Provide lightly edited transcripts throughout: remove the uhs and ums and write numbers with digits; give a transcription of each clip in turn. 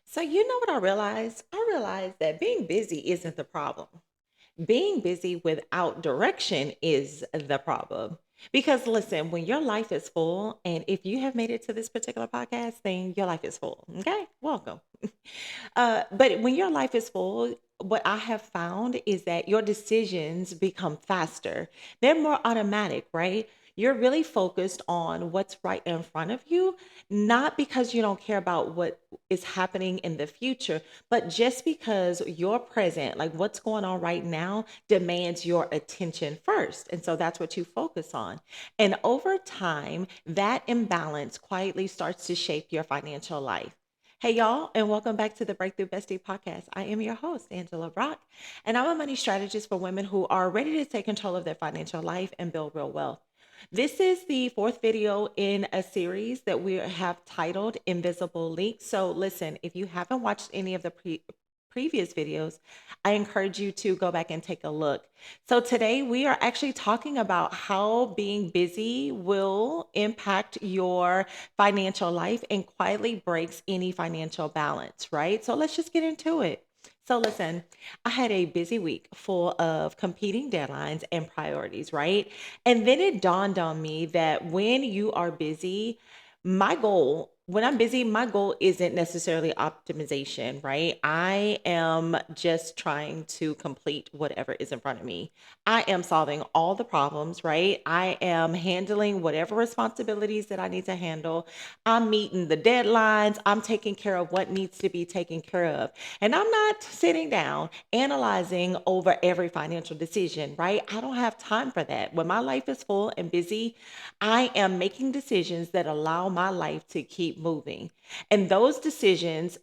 So, you know what I realized? I realized that being busy isn't the problem. Being busy without direction is the problem. Because listen, when your life is full, and if you have made it to this particular podcast, then your life is full. Okay, welcome. But when your life is full, what I have found is that your decisions become faster. They're more automatic, right? You're really focused on what's right in front of you, not because you don't care about what is happening in the future, but just because your present, like what's going on right now, demands your attention first. And so that's what you focus on. And over time, that imbalance quietly starts to shape your financial life. Hey, y'all, and welcome back to the Breakthrough Bestie podcast. I am your host, Angela Brock, and I'm a money strategist for women who are ready to take control of their financial life and build real wealth. This is the fourth video in a series that we have titled Invisible Links. So, listen, if you haven't watched any of the previous videos, I encourage you to go back and take a look. So, today we are actually talking about how being busy will impact your financial life and quietly breaks any financial balance, right? So, let's just get into it. So, listen, I had a busy week full of competing deadlines and priorities, right? And then it dawned on me that when you are busy, when I'm busy, my goal isn't necessarily optimization, right? I am just trying to complete whatever is in front of me. I am solving all the problems, right? I am handling whatever responsibilities that I need to handle. I'm meeting the deadlines. I'm taking care of what needs to be taken care of. And I'm not sitting down analyzing over every financial decision, right? I don't have time for that. When my life is full and busy, I am making decisions that allow my life to keep moving. And those decisions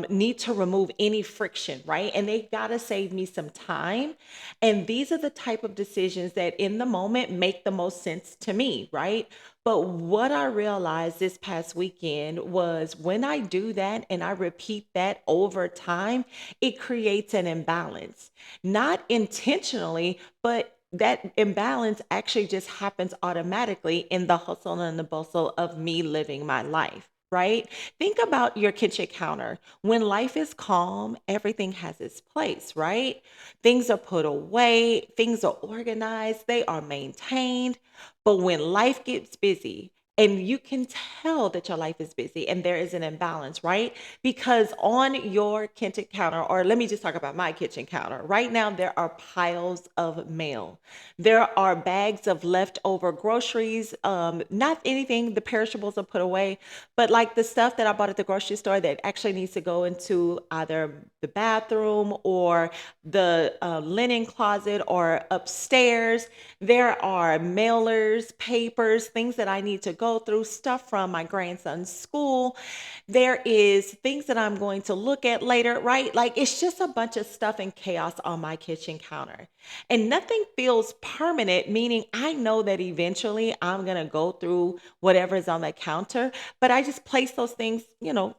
need to remove any friction, right? And they got to save me some time. And these are the type of decisions that in the moment make the most sense to me, right? But what I realized this past weekend was when I do that and I repeat that over time, it creates an imbalance. Not intentionally, but that imbalance actually just happens automatically in the hustle and the bustle of me living my life. Right? Think about your kitchen counter. When life is calm, everything has its place, right? Things are put away, things are organized, they are maintained. But when life gets busy, and you can tell that your life is busy and there is an imbalance, right? Because on your kitchen counter, or let me just talk about my kitchen counter, right now there are piles of mail. There are bags of leftover groceries, not anything, the perishables are put away, but like the stuff that I bought at the grocery store that actually needs to go into either the bathroom or the linen closet or upstairs. There are mailers, papers, things that I need to go through, stuff from my grandson's school. There is things that I'm going to look at later, right? Like it's just a bunch of stuff and chaos on my kitchen counter. And nothing feels permanent, meaning I know that eventually I'm going to go through whatever is on the counter, but I just place those things,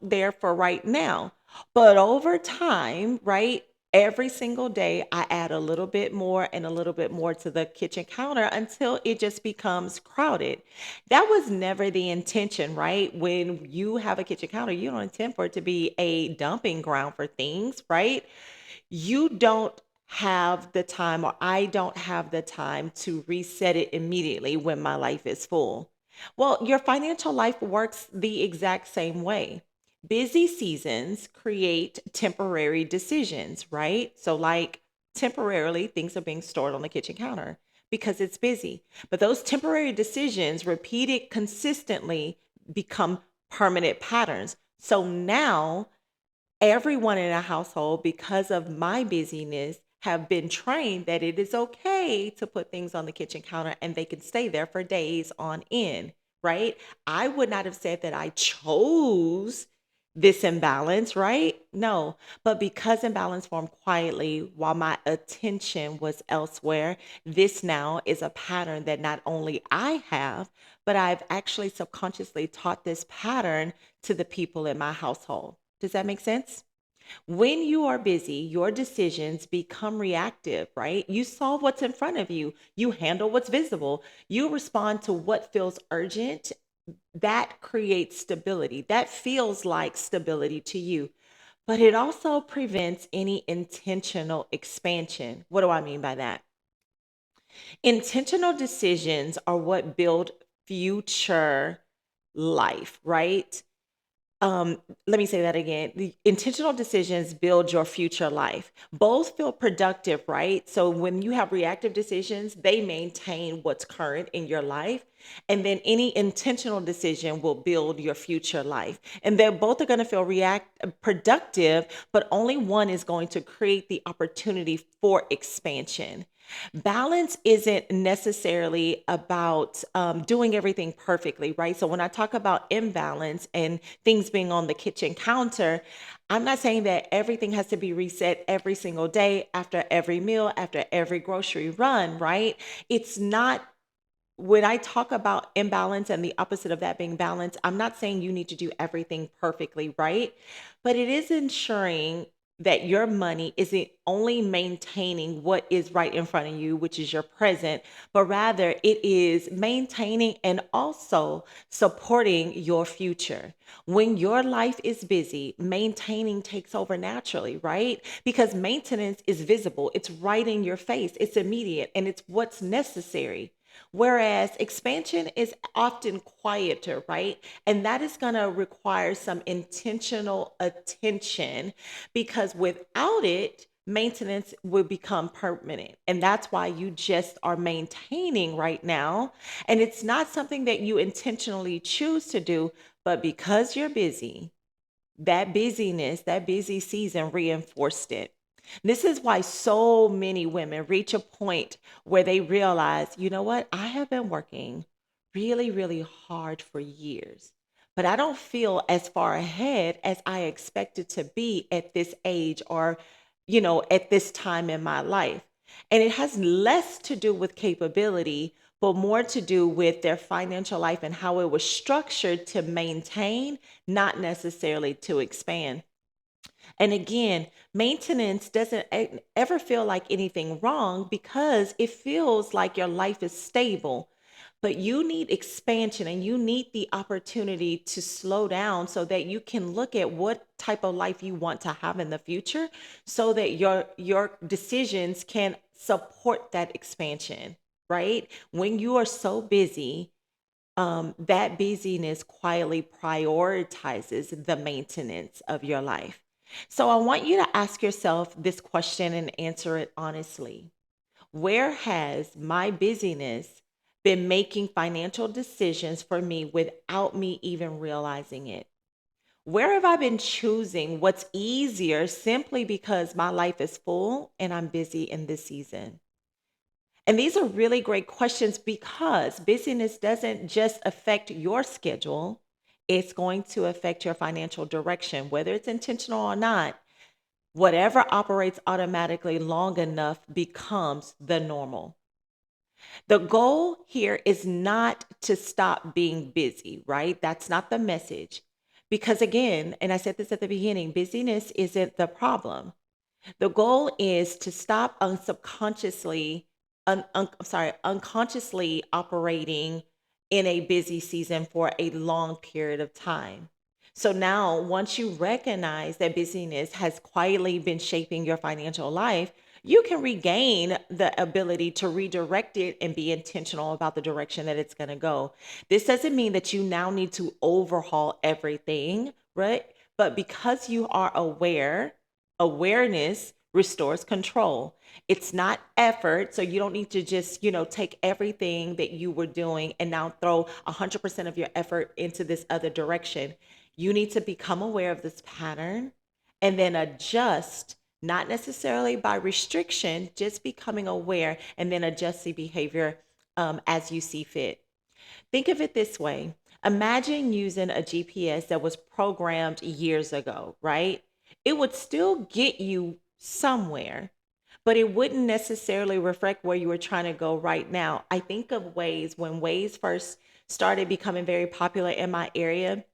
there for right now. But over time, right? Every single day, I add a little bit more and a little bit more to the kitchen counter until it just becomes crowded. That was never the intention, right? When you have a kitchen counter, you don't intend for it to be a dumping ground for things, right? You don't have the time, or I don't have the time to reset it immediately when my life is full. Well, your financial life works the exact same way. Busy seasons create temporary decisions, right? So, like temporarily, things are being stored on the kitchen counter because it's busy. But those temporary decisions, repeated consistently, become permanent patterns. So now everyone in a household, because of my busyness, have been trained that it is okay to put things on the kitchen counter and they can stay there for days on end, right? I would not have said that I chose this imbalance, right? No, but because imbalance formed quietly while my attention was elsewhere, this now is a pattern that not only I have, but I've actually subconsciously taught this pattern to the people in my household. Does that make sense? When you are busy, your decisions become reactive, right? You solve what's in front of you, you handle what's visible, you respond to what feels urgent, that creates stability. That feels like stability to you, but it also prevents any intentional expansion. What do I mean by that? Intentional decisions are what build future life, right? Let me say that again. The intentional decisions build your future life. Both feel productive, right? So when you have reactive decisions, they maintain what's current in your life. And then any intentional decision will build your future life. And they're both are going to feel react productive, but only one is going to create the opportunity for expansion. Balance isn't necessarily about doing everything perfectly, right? So when I talk about imbalance and things being on the kitchen counter, I'm not saying that everything has to be reset every single day, after every meal, after every grocery run, right? It's not. When I talk about imbalance and the opposite of that being balance, I'm not saying you need to do everything perfectly right, but it is ensuring that your money isn't only maintaining what is right in front of you, which is your present, but rather it is maintaining and also supporting your future. When your life is busy, maintaining takes over naturally, right? Because maintenance is visible, it's right in your face, it's immediate, and it's what's necessary. Whereas expansion is often quieter, right? And that is going to require some intentional attention because without it, maintenance will become permanent. And that's why you just are maintaining right now. And it's not something that you intentionally choose to do, but because you're busy, that busyness, that busy season reinforced it. This is why so many women reach a point where they realize, you know what, I have been working really, really hard for years, but I don't feel as far ahead as I expected to be at this age or, at this time in my life. And it has less to do with capability, but more to do with their financial life and how it was structured to maintain, not necessarily to expand. And again, maintenance doesn't ever feel like anything wrong because it feels like your life is stable. But you need expansion and you need the opportunity to slow down so that you can look at what type of life you want to have in the future so that your decisions can support that expansion, right? When you are so busy, that busyness quietly prioritizes the maintenance of your life. So I want you to ask yourself this question and answer it honestly. Where has my busyness been making financial decisions for me without me even realizing it? Where have I been choosing what's easier simply because my life is full and I'm busy in this season? And these are really great questions because busyness doesn't just affect your schedule, it's going to affect your financial direction, whether it's intentional or not. Whatever operates automatically long enough becomes the normal. The goal here is not to stop being busy, right? That's not the message. Because again, and I said this at the beginning, busyness isn't the problem. The goal is to stop unconsciously operating in a busy season for a long period of time. So now, once you recognize that busyness has quietly been shaping your financial life, you can regain the ability to redirect it and be intentional about the direction that it's going to go. This doesn't mean that you now need to overhaul everything, right? But because you are aware, awareness restores control. It's not effort. So you don't need to just, take everything that you were doing and now throw 100% of your effort into this other direction. You need to become aware of this pattern and then adjust, not necessarily by restriction, just becoming aware and then adjust the behavior as you see fit. Think of it this way. Imagine using a GPS that was programmed years ago, right? It would still get you somewhere, but it wouldn't necessarily reflect where you were trying to go right now. I think of Waze when Waze first started becoming very popular in my area.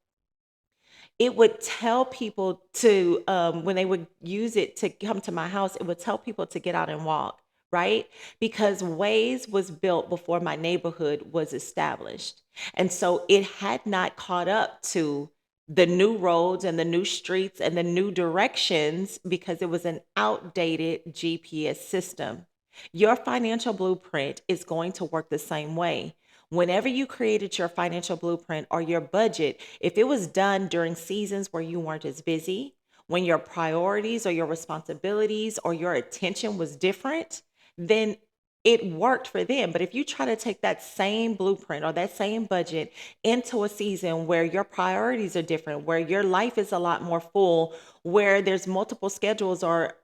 It would tell people to, when they would use it to come to my house, it would tell people to get out and walk, right? Because Waze was built before my neighborhood was established. And so it had not caught up to the new roads and the new streets and the new directions because it was an outdated GPS system. Your financial blueprint is going to work the same way. Whenever you created your financial blueprint or your budget, if it was done during seasons where you weren't as busy, when your priorities or your responsibilities or your attention was different, then it worked for them. But if you try to take that same blueprint or that same budget into a season where your priorities are different, where your life is a lot more full, where there's multiple schedules or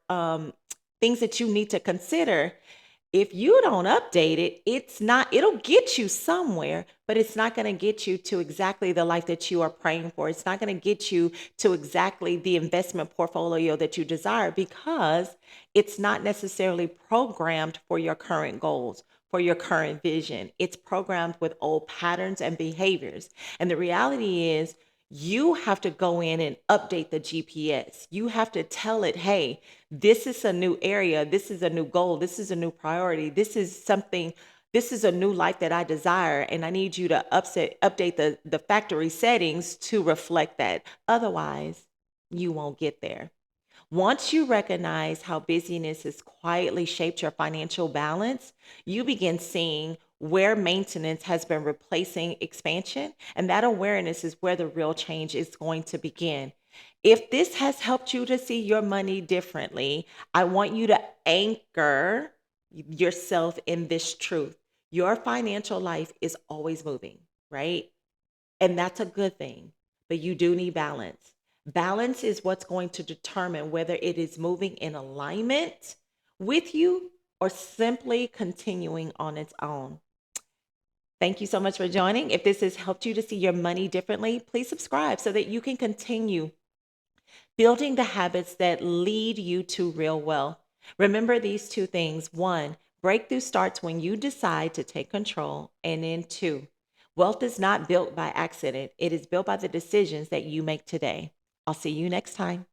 things that you need to consider, if you don't update it, it'll get you somewhere, but it's not going to get you to exactly the life that you are praying for. It's not going to get you to exactly the investment portfolio that you desire because it's not necessarily programmed for your current goals, for your current vision. It's programmed with old patterns and behaviors. And the reality is, you have to go in and update the GPS. You have to tell it, hey, this is a new area. This is a new goal. This is a new priority. This is a new life that I desire. And I need you to update the factory settings to reflect that. Otherwise, you won't get there. Once you recognize how busyness has quietly shaped your financial balance, you begin seeing where maintenance has been replacing expansion. And that awareness is where the real change is going to begin. If this has helped you to see your money differently, I want you to anchor yourself in this truth. Your financial life is always moving, right? And that's a good thing, but you do need balance. Balance is what's going to determine whether it is moving in alignment with you or simply continuing on its own. Thank you so much for joining. If this has helped you to see your money differently, please subscribe so that you can continue building the habits that lead you to real wealth. Remember these two things. One, breakthrough starts when you decide to take control. And then two, wealth is not built by accident, it is built by the decisions that you make today. I'll see you next time.